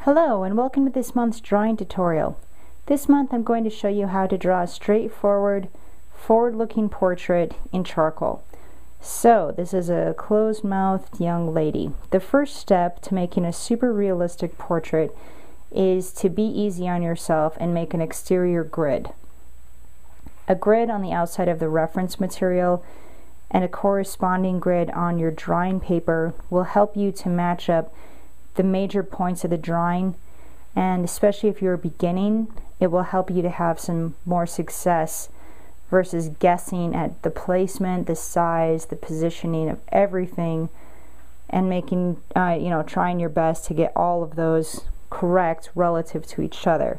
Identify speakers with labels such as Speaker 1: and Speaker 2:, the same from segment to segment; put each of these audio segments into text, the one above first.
Speaker 1: Hello and welcome to this month's drawing tutorial. This month I'm going to show you how to draw a straightforward, forward-looking portrait in charcoal. So this is a closed-mouthed young lady. The first step to making a super realistic portrait is to be easy on yourself and make an exterior grid. A grid on the outside of the reference material and a corresponding grid on your drawing paper will help you to match up the major points of the drawing, and especially if you're beginning, it will help you to have some more success versus guessing at the placement, the size, the positioning of everything and making, trying your best to get all of those correct relative to each other.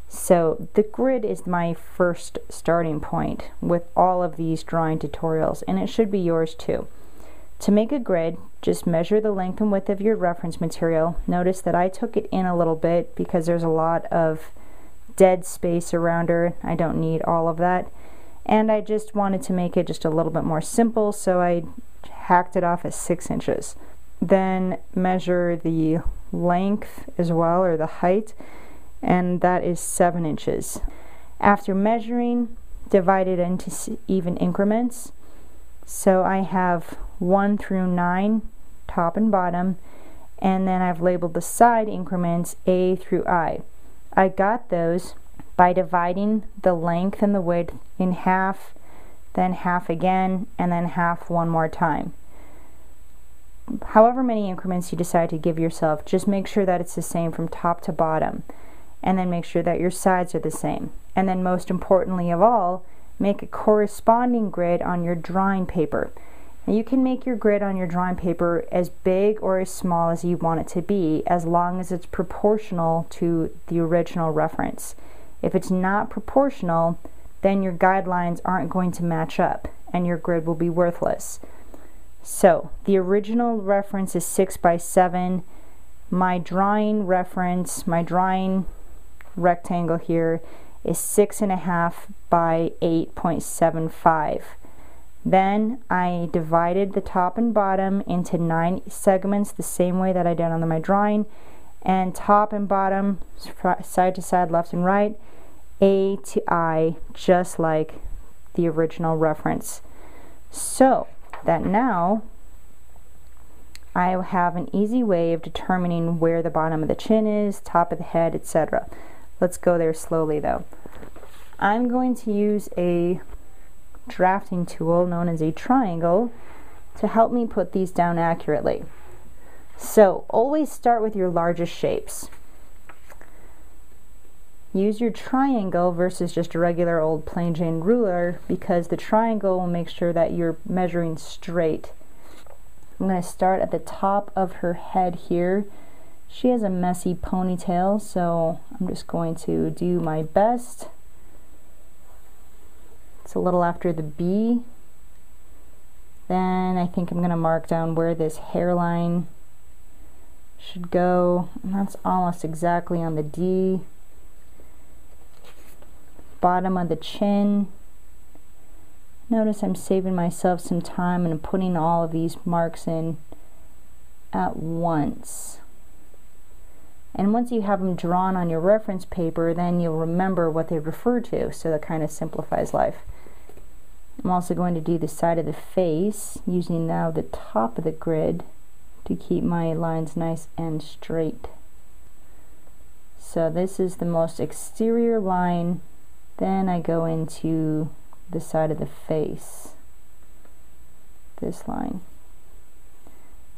Speaker 1: So the grid is my first starting point with all of these drawing tutorials, and it should be yours too. To make a grid, just measure the length and width of your reference material. Notice that I took it in a little bit because there's a lot of dead space around her. I don't need all of that. And I just wanted to make it just a little bit more simple, so I hacked it off at 6 inches. Then measure the length as well, or the height, and that is 7 inches. After measuring, divide it into even increments. So I have 1 through 9, top and bottom, and then I've labeled the side increments A through I. I got those by dividing the length and the width in half, then half again, and then half one more time. However many increments you decide to give yourself, just make sure that it's the same from top to bottom, and then make sure that your sides are the same. And then most importantly of all, make a corresponding grid on your drawing paper. And you can make your grid on your drawing paper as big or as small as you want it to be, as long as it's proportional to the original reference. If it's not proportional, then your guidelines aren't going to match up and your grid will be worthless. So the original reference is 6 by 7. My drawing reference, my drawing rectangle here is 6.5 by 8.75. Then I divided the top and bottom into 9 segments the same way that I did on my drawing, and top and bottom, side to side, left and right, A to I, just like the original reference. So that now I have an easy way of determining where the bottom of the chin is, top of the head, etc. Let's go there slowly though. I'm going to use a drafting tool known as a triangle to help me put these down accurately. So always start with your largest shapes. Use your triangle versus just a regular old plain Jane ruler, because the triangle will make sure that you're measuring straight. I'm going to start at the top of her head here. She has a messy ponytail, so I'm just going to do my best. It's a little after the B. Then I think I'm going to mark down where this hairline should go, and that's almost exactly on the D. Bottom of the chin. Notice I'm saving myself some time and I'm putting all of these marks in at once. And once you have them drawn on your reference paper, then you'll remember what they refer to, so that kind of simplifies life. I'm also going to do the side of the face, using now the top of the grid to keep my lines nice and straight. So this is the most exterior line, then I go into the side of the face, this line.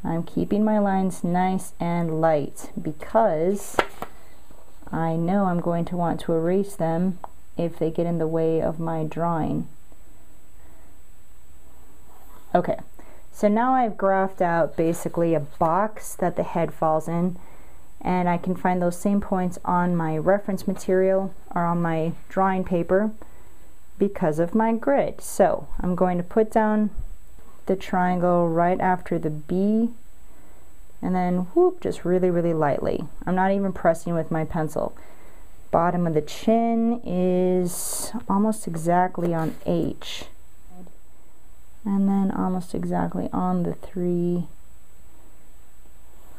Speaker 1: I'm keeping my lines nice and light because I know I'm going to want to erase them if they get in the way of my drawing. Okay, so now I've graphed out basically a box that the head falls in, and I can find those same points on my reference material or on my drawing paper because of my grid. So I'm going to put down the triangle right after the B, and then whoop, just really lightly. I'm not even pressing with my pencil. Bottom of the chin is almost exactly on H, and then almost exactly on the 3.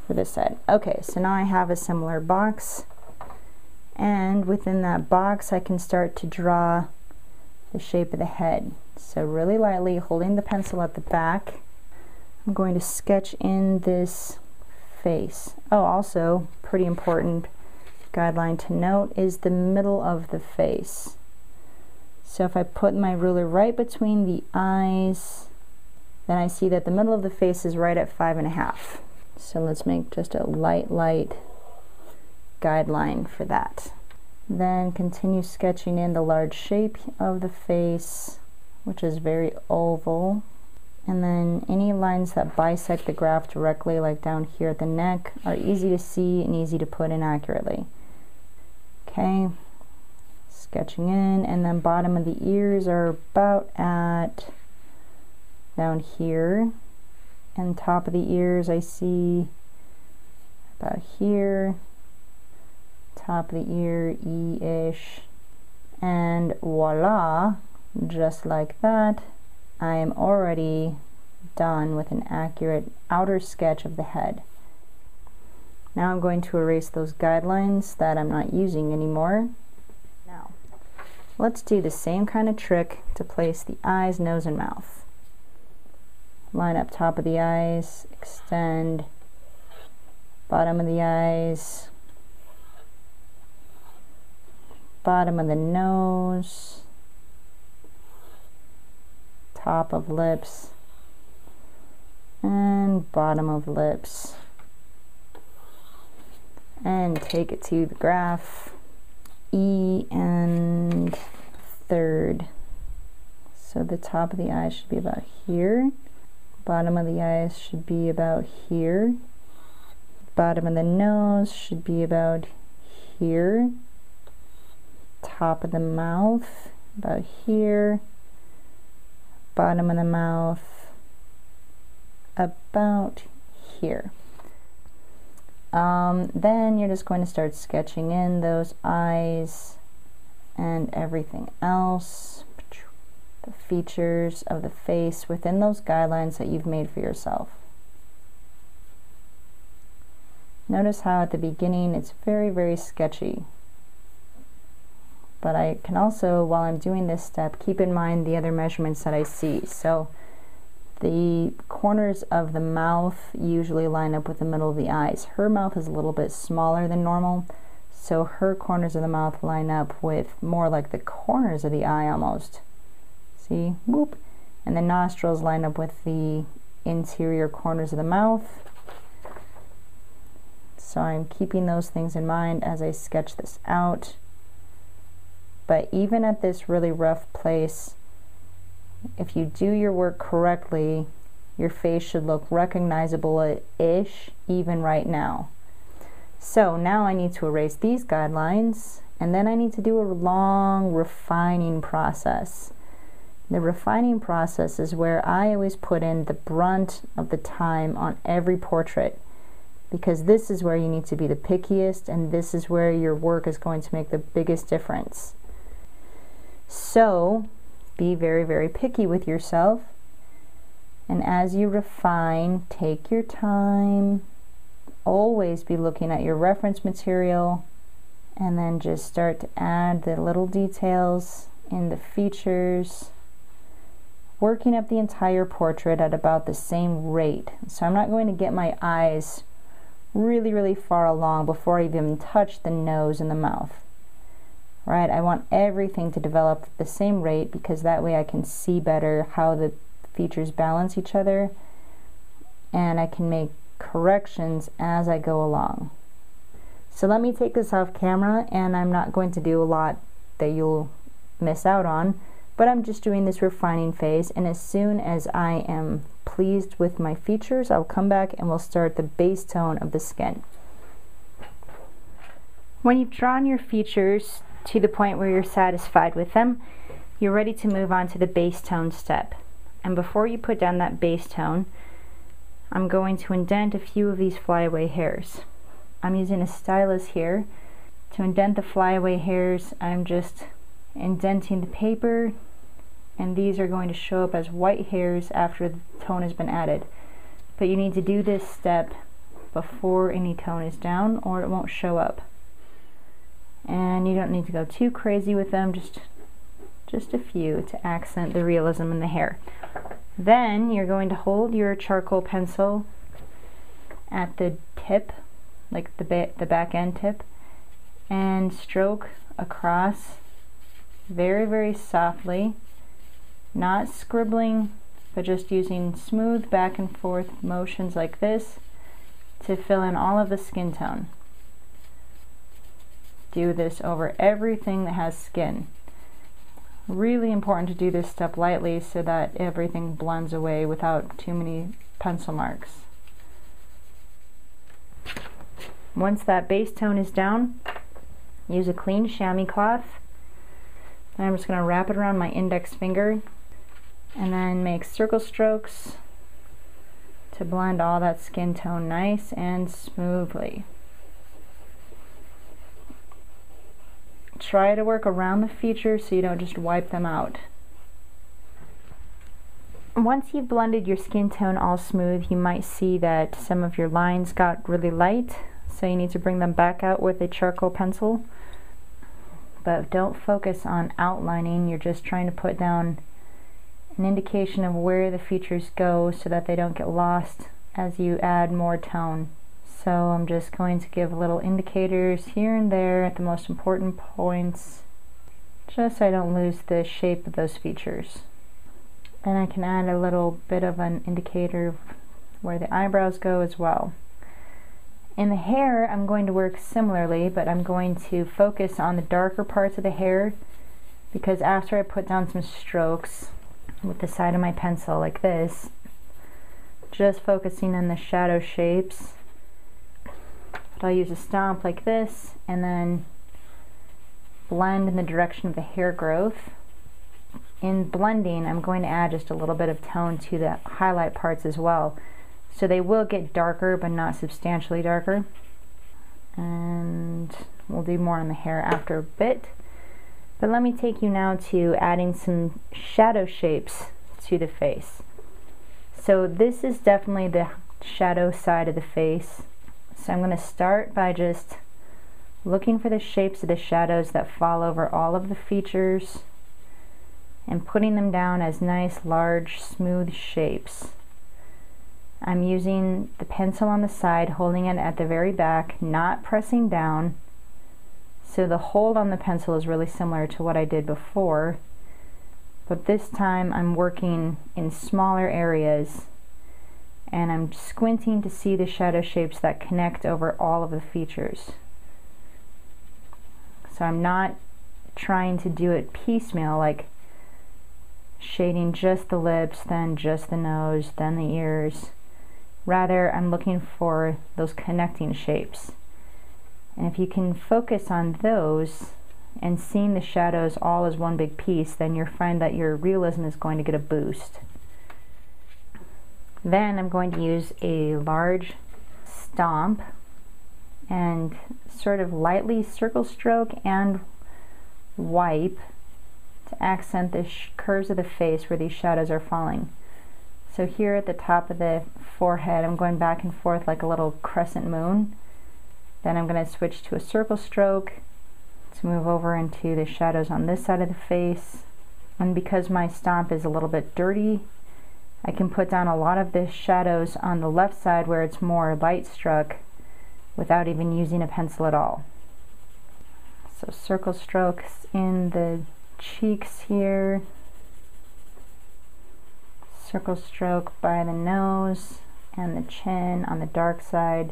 Speaker 1: for this side. Okay, so now I have a similar box, and within that box I can start to draw the shape of the head. So really lightly, holding the pencil at the back, I'm going to sketch in this face. Oh, also pretty important guideline to note is the middle of the face. So if I put my ruler right between the eyes, then I see that the middle of the face is right at 5.5. So let's make just a light guideline for that. Then continue sketching in the large shape of the face, which is very oval. And then any lines that bisect the graph directly, like down here at the neck, are easy to see and easy to put in accurately. Okay, sketching in, and then bottom of the ears are about at down here, and top of the ears I see about here, top of the ear E-ish, and voila, just like that, I am already done with an accurate outer sketch of the head. Now I'm going to erase those guidelines that I'm not using anymore. Now, let's do the same kind of trick to place the eyes, nose, and mouth. Line up top of the eyes, extend, bottom of the eyes, bottom of the nose, top of lips, and bottom of lips. And take it to the graph, E and third. So the top of the eye should be about here. Bottom of the eyes should be about here. Bottom of the nose should be about here. Top of the mouth about here. Bottom of the mouth about here. Then you're just going to start sketching in those eyes and everything else, the features of the face within those guidelines that you've made for yourself. Notice how at the beginning it's very sketchy, but I can also, while I'm doing this step, keep in mind the other measurements that I see. So the corners of the mouth usually line up with the middle of the eyes. Her mouth is a little bit smaller than normal, so her corners of the mouth line up with more like the corners of the eye almost. See? Whoop. And the nostrils line up with the interior corners of the mouth. So I'm keeping those things in mind as I sketch this out. But even at this really rough place, if you do your work correctly, your face should look recognizable-ish even right now. So now I need to erase these guidelines, and then I need to do a long refining process. The refining process is where I always put in the brunt of the time on every portrait, because this is where you need to be the pickiest, and this is where your work is going to make the biggest difference. So be very picky with yourself, and as you refine, take your time. Always be looking at your reference material, and then just start to add the little details in the features, working up the entire portrait at about the same rate. So I'm not going to get my eyes really far along before I even touch the nose and the mouth. Right, I want everything to develop at the same rate, because that way I can see better how the features balance each other, and I can make corrections as I go along. So let me take this off camera, and I'm not going to do a lot that you'll miss out on, but I'm just doing this refining phase, and as soon as I am pleased with my features, I'll come back and we'll start the base tone of the skin. When you've drawn your features to the point where you're satisfied with them, you're ready to move on to the base tone step. And before you put down that base tone, I'm going to indent a few of these flyaway hairs. I'm using a stylus here. To indent the flyaway hairs, I'm just indenting the paper, and these are going to show up as white hairs after the tone has been added. But you need to do this step before any tone is down, or it won't show up. And you don't need to go too crazy with them, just a few to accent the realism in the hair. Then you're going to hold your charcoal pencil at the tip, like the back end tip, and stroke across very, very softly, not scribbling, but just using smooth back and forth motions like this to fill in all of the skin tone. Do this over everything that has skin. Really important to do this step lightly so that everything blends away without too many pencil marks. Once that base tone is down, use a clean chamois cloth. Then I'm just going to wrap it around my index finger and then make circle strokes to blend all that skin tone nice and smoothly. Try to work around the features so you don't just wipe them out. Once you've blended your skin tone all smooth, you might see that some of your lines got really light, so you need to bring them back out with a charcoal pencil. But don't focus on outlining, you're just trying to put down an indication of where the features go so that they don't get lost as you add more tone. So I'm just going to give little indicators here and there at the most important points, just so I don't lose the shape of those features. Then I can add a little bit of an indicator of where the eyebrows go as well. In the hair, I'm going to work similarly, but I'm going to focus on the darker parts of the hair, because after I put down some strokes with the side of my pencil like this, just focusing on the shadow shapes, but I'll use a stomp like this and then blend in the direction of the hair growth. In blending, I'm going to add just a little bit of tone to the highlight parts as well. So they will get darker, but not substantially darker. And we'll do more on the hair after a bit. But let me take you now to adding some shadow shapes to the face. So this is definitely the shadow side of the face. So I'm going to start by just looking for the shapes of the shadows that fall over all of the features and putting them down as nice, large, smooth shapes. I'm using the pencil on the side, holding it at the very back, not pressing down. So the hold on the pencil is really similar to what I did before, but this time I'm working in smaller areas and I'm squinting to see the shadow shapes that connect over all of the features. So I'm not trying to do it piecemeal, like shading just the lips, then just the nose, then the ears. Rather, I'm looking for those connecting shapes. And if you can focus on those and seeing the shadows all as one big piece, then you'll find that your realism is going to get a boost. Then I'm going to use a large stomp and sort of lightly circle stroke and wipe to accent the curves of the face where these shadows are falling. So here at the top of the forehead, I'm going back and forth like a little crescent moon. Then I'm going to switch to a circle stroke to move over into the shadows on this side of the face. And because my stomp is a little bit dirty, I can put down a lot of the shadows on the left side where it's more light struck without even using a pencil at all. So circle strokes in the cheeks here, circle stroke by the nose and the chin on the dark side,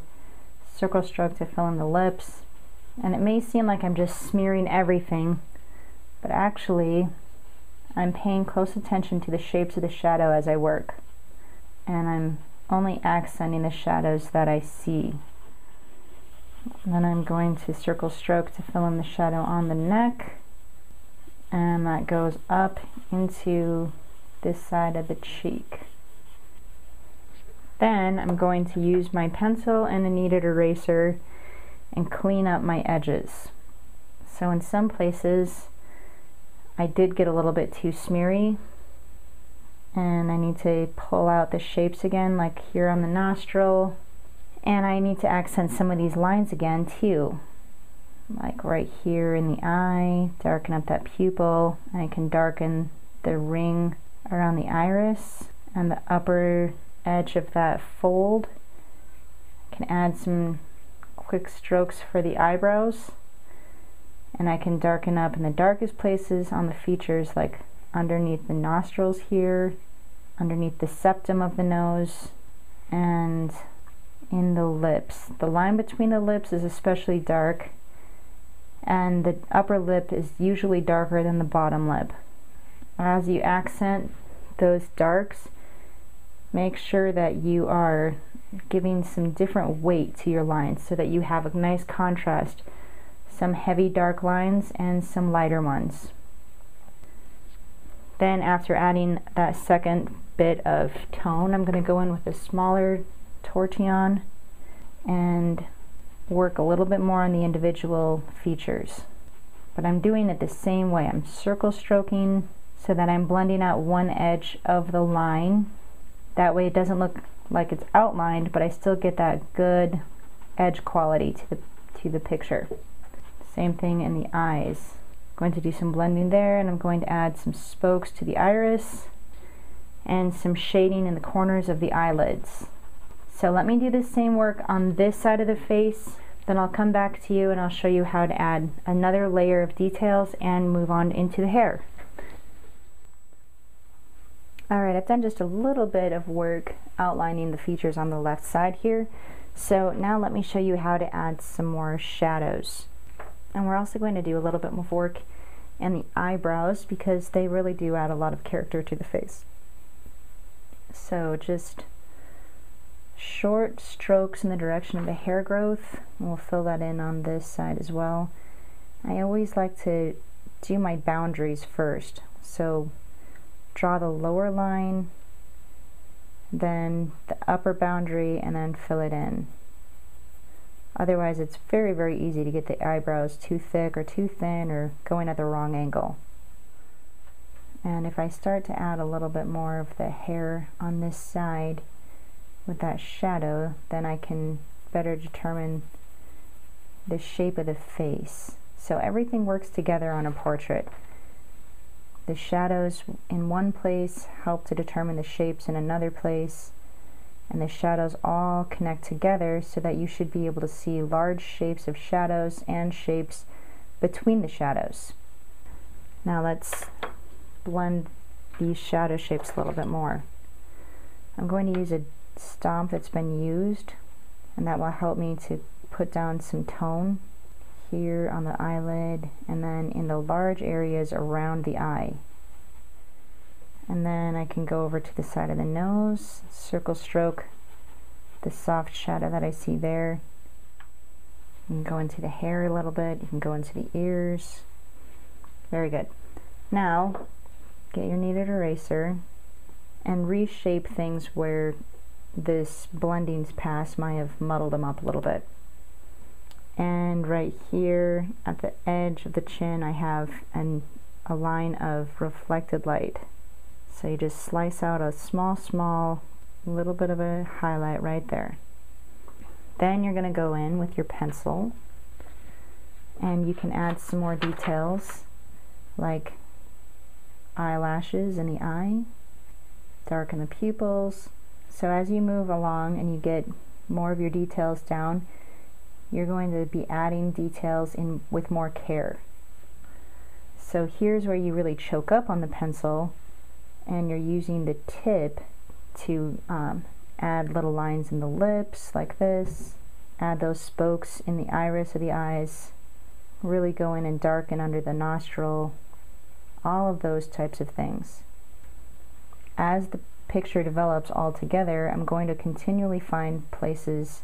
Speaker 1: circle stroke to fill in the lips. And it may seem like I'm just smearing everything, but actually I'm paying close attention to the shapes of the shadow as I work, and I'm only accenting the shadows that I see. And then I'm going to circle stroke to fill in the shadow on the neck, and that goes up into this side of the cheek. Then I'm going to use my pencil and a kneaded eraser and clean up my edges. So in some places I did get a little bit too smeary, and I need to pull out the shapes again, like here on the nostril And I need to accent some of these lines again too. Like right here in the eye, darken up that pupil. And I can darken the ring around the iris and the upper edge of that fold. I can add some quick strokes for the eyebrows. And I can darken up in the darkest places on the features, like underneath the nostrils here, underneath the septum of the nose, and in the lips. The line between the lips is especially dark, and the upper lip is usually darker than the bottom lip. As you accent those darks, make sure that you are giving some different weight to your lines so that you have a nice contrast, some heavy dark lines and some lighter ones. Then after adding that second bit of tone, I'm going to go in with a smaller tortillon and work a little bit more on the individual features. But I'm doing it the same way. I'm circle stroking so that I'm blending out one edge of the line. That way it doesn't look like it's outlined, but I still get that good edge quality to the picture. Same thing in the eyes. I'm going to do some blending there, and I'm going to add some spokes to the iris and some shading in the corners of the eyelids. So let me do the same work on this side of the face, then I'll come back to you and I'll show you how to add another layer of details and move on into the hair. Alright, I've done just a little bit of work outlining the features on the left side here. So now let me show you how to add some more shadows. And we're also going to do a little bit more work in the eyebrows because they really do add a lot of character to the face. So just short strokes in the direction of the hair growth. We'll fill that in on this side as well. I always like to do my boundaries first. So draw the lower line, then the upper boundary, and then fill it in. Otherwise it's very, very easy to get the eyebrows too thick or too thin or going at the wrong angle. And if I start to add a little bit more of the hair on this side with that shadow, then I can better determine the shape of the face. So everything works together on a portrait. The shadows in one place help to determine the shapes in another place, and the shadows all connect together so that you should be able to see large shapes of shadows and shapes between the shadows. Now let's blend these shadow shapes a little bit more. I'm going to use a stomp that's been used, and that will help me to put down some tone here on the eyelid and then in the large areas around the eye. And then I can go over to the side of the nose, circle stroke the soft shadow that I see there. You can go into the hair a little bit, you can go into the ears. Very good. Now, get your kneaded eraser and reshape things where this blending's pass might have muddled them up a little bit. And right here at the edge of the chin I have a line of reflected light. So you just slice out a small little bit of a highlight right there. Then you're going to go in with your pencil and you can add some more details like eyelashes in the eye, darken the pupils. So as you move along and you get more of your details down, you're going to be adding details in with more care. So here's where you really choke up on the pencil and you're using the tip to add little lines in the lips like this, add those spokes in the iris of the eyes, really go in and darken under the nostril, all of those types of things. As the picture develops all together, I'm going to continually find places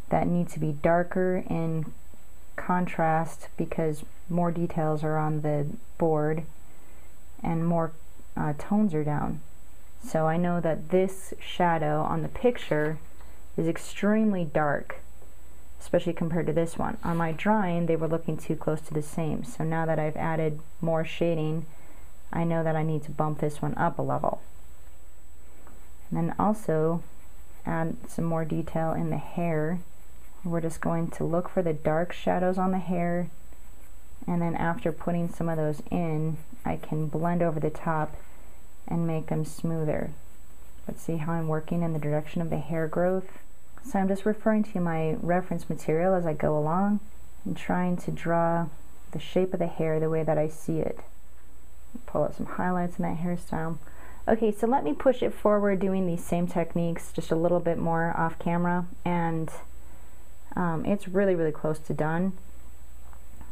Speaker 1: that need to be darker in contrast because more details are on the board and more tones are down. So I know that this shadow on the picture is extremely dark, especially compared to this one. On my drawing they were looking too close to the same, so now that I've added more shading I know that I need to bump this one up a level. And then also add some more detail in the hair. We're just going to look for the dark shadows on the hair, and then after putting some of those in, I can blend over the top and make them smoother. Let's see how I'm working in the direction of the hair growth. So I'm just referring to my reference material as I go along and trying to draw the shape of the hair the way that I see it. Pull out some highlights in that hairstyle. Okay, so let me push it forward doing these same techniques just a little bit more off camera, and it's really close to done.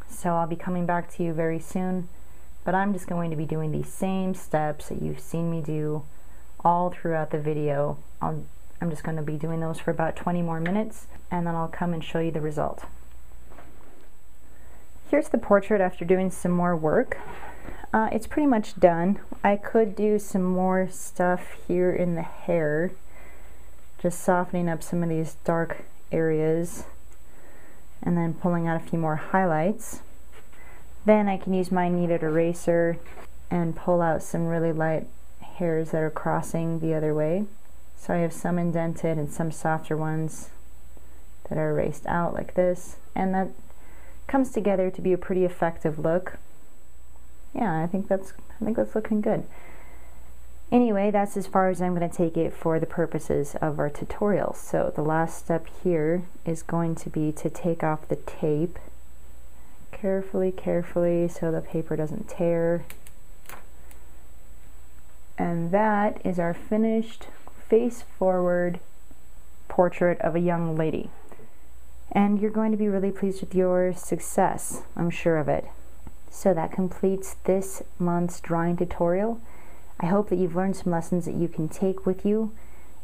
Speaker 1: So I'll be coming back to you very soon, but I'm just going to be doing these same steps that you've seen me do all throughout the video. I'm just going to be doing those for about 20 more minutes, and then I'll come and show you the result. Here's the portrait after doing some more work. It's pretty much done. I could do some more stuff here in the hair, just softening up some of these dark areas and then pulling out a few more highlights. Then I can use my kneaded eraser and pull out some really light hairs that are crossing the other way. So I have some indented and some softer ones that are erased out like this, and that comes together to be a pretty effective look. Yeah, I think that's looking good. Anyway, that's as far as I'm going to take it for the purposes of our tutorial. So the last step here is going to be to take off the tape carefully so the paper doesn't tear. And that is our finished face forward portrait of a young lady. And you're going to be really pleased with your success, I'm sure of it. So that completes this month's drawing tutorial. I hope that you've learned some lessons that you can take with you,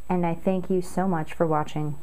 Speaker 1: and I thank you so much for watching.